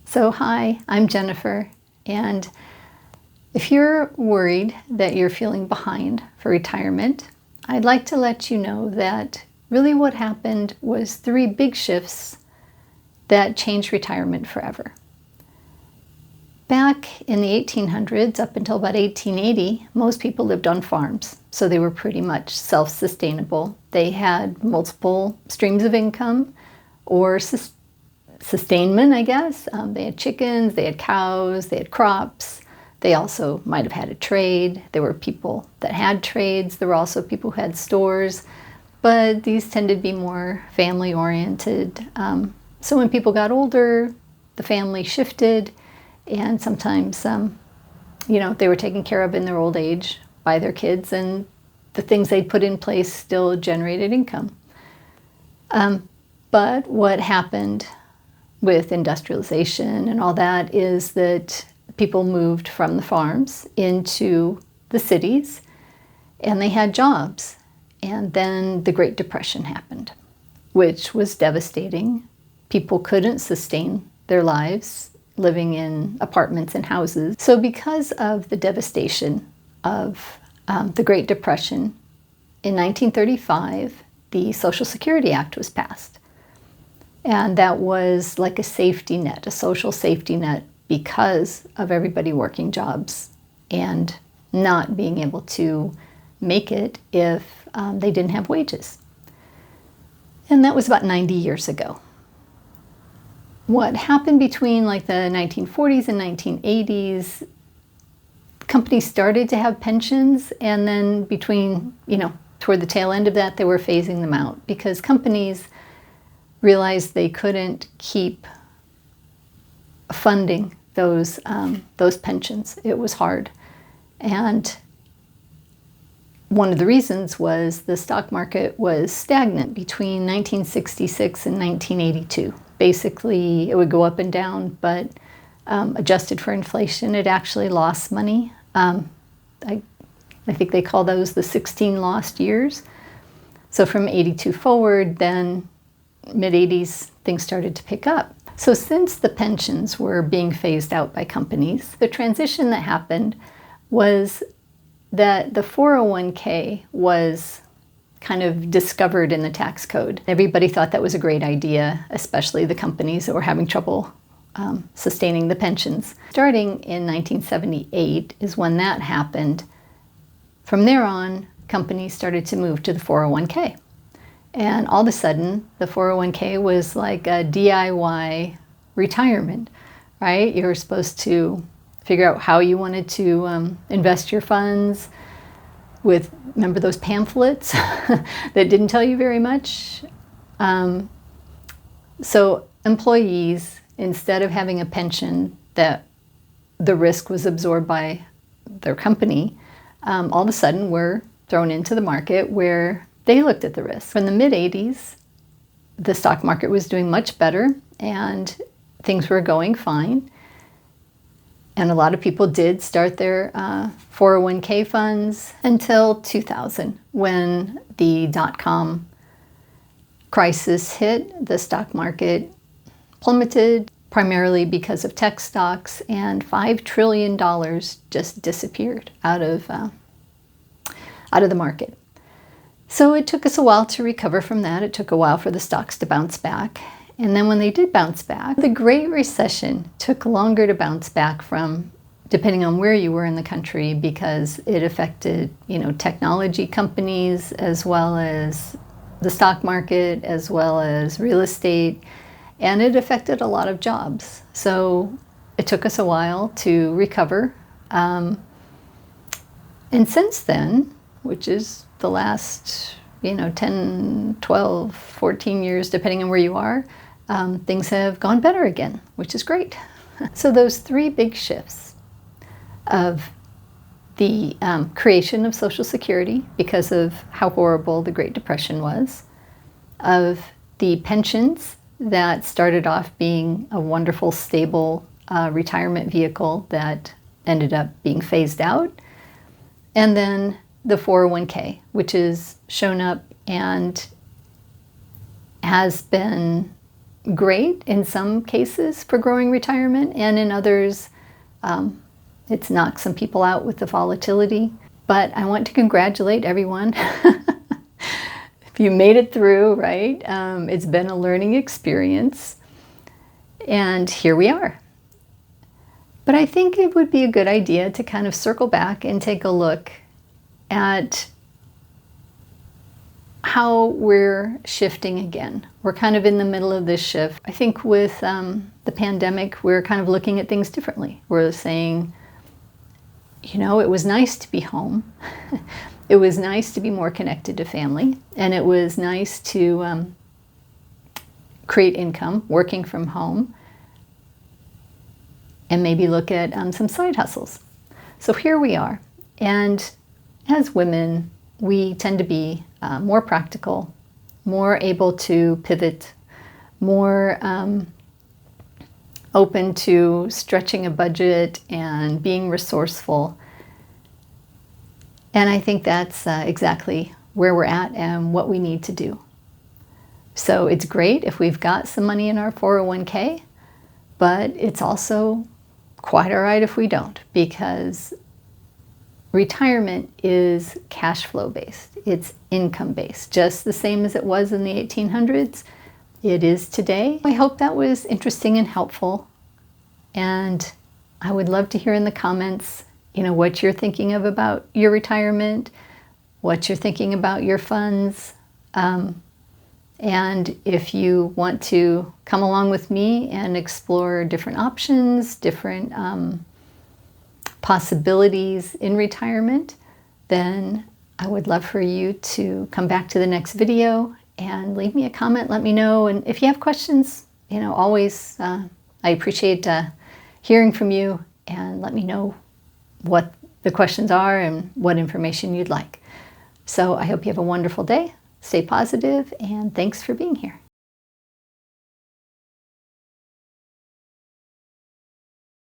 So hi, I'm Jennifer, and if you're worried that you're feeling behind for retirement, I'd like to let you know that really what happened was three big shifts that changed retirement forever. Back in the 1800s, up until about 1880, most people lived on farms, so they were pretty much self-sustainable. They had multiple streams of income or sustainment, I guess. They had chickens, they had cows, they had crops. They also might have had a trade. There were people that had trades. There were also people who had stores, but these tended to be more family-oriented. So when people got older, the family shifted, and sometimes, they were taken care of in their old age by their kids, and the things they'd put in place still generated income. But what happened with industrialization and all that is that people moved from the farms into the cities and they had jobs. And then the Great Depression happened, which was devastating. People couldn't sustain their lives living in apartments and houses. So because of the devastation of the Great Depression, in 1935, the Social Security Act was passed. And that was like a safety net, a social safety net, because of everybody working jobs and not being able to make it if they didn't have wages. And that was about 90 years ago. What happened between like the 1940s and 1980s, companies started to have pensions, and then toward the tail end of that, they were phasing them out because companies realized they couldn't keep funding those pensions. It was hard. And one of the reasons was the stock market was stagnant between 1966 and 1982. Basically, it would go up and down, but adjusted for inflation, it actually lost money. I think they call those the 16 lost years. So from 82 forward, then mid-80s, things started to pick up. So since the pensions were being phased out by companies, the transition that happened was that the 401k was kind of discovered in the tax code. Everybody thought that was a great idea, especially the companies that were having trouble sustaining the pensions. Starting in 1978 is when that happened. From there on, companies started to move to the 401k. And all of a sudden, the 401k was like a DIY retirement, right? You were supposed to figure out how you wanted to invest your funds with, remember those pamphlets that didn't tell you very much? So employees, instead of having a pension that the risk was absorbed by their company, all of a sudden were thrown into the market where they looked at the risk. From the mid-80s, the stock market was doing much better and things were going fine. And a lot of people did start their 401k funds until 2000, when the dot-com crisis hit. The stock market plummeted primarily because of tech stocks, and $5 trillion just disappeared out of the market. So it took us a while to recover from that. It took a while for the stocks to bounce back. And then when they did bounce back, the Great Recession took longer to bounce back from, depending on where you were in the country, because it affected, technology companies, as well as the stock market, as well as real estate, and it affected a lot of jobs. So it took us a while to recover. And since then, which is the last, 10, 12, 14 years, depending on where you are, things have gone better again, which is great. So those three big shifts of the creation of Social Security because of how horrible the Great Depression was, of the pensions that started off being a wonderful, stable retirement vehicle that ended up being phased out, and then the 401k, which has shown up and has been great in some cases for growing retirement, and in others, it's knocked some people out with the volatility. But I want to congratulate everyone. If you made it through, right? It's been a learning experience, and here we are. But I think it would be a good idea to kind of circle back and take a look at how we're shifting again. We're kind of in the middle of this shift. I think with the pandemic, we're kind of looking at things differently. We're saying, you know, it was nice to be home. It was nice to be more connected to family. And it was nice to create income working from home and maybe look at some side hustles. So here we are. And as women, we tend to be more practical, more able to pivot, more open to stretching a budget and being resourceful. And I think that's exactly where we're at and what we need to do. So it's great if we've got some money in our 401k, but it's also quite all right if we don't, because retirement is cash flow based. It's income based, just the same as it was in the 1800s. It is today. I hope that was interesting and helpful. And I would love to hear in the comments, you know, what you're thinking of about your retirement, what you're thinking about your funds. And if you want to come along with me and explore different options, different possibilities in retirement, then I would love for you to come back to the next video and leave me a comment, let me know. And if you have questions, you know, always, I appreciate hearing from you, and let me know what the questions are and what information you'd like. So I hope you have a wonderful day. Stay positive, and thanks for being here.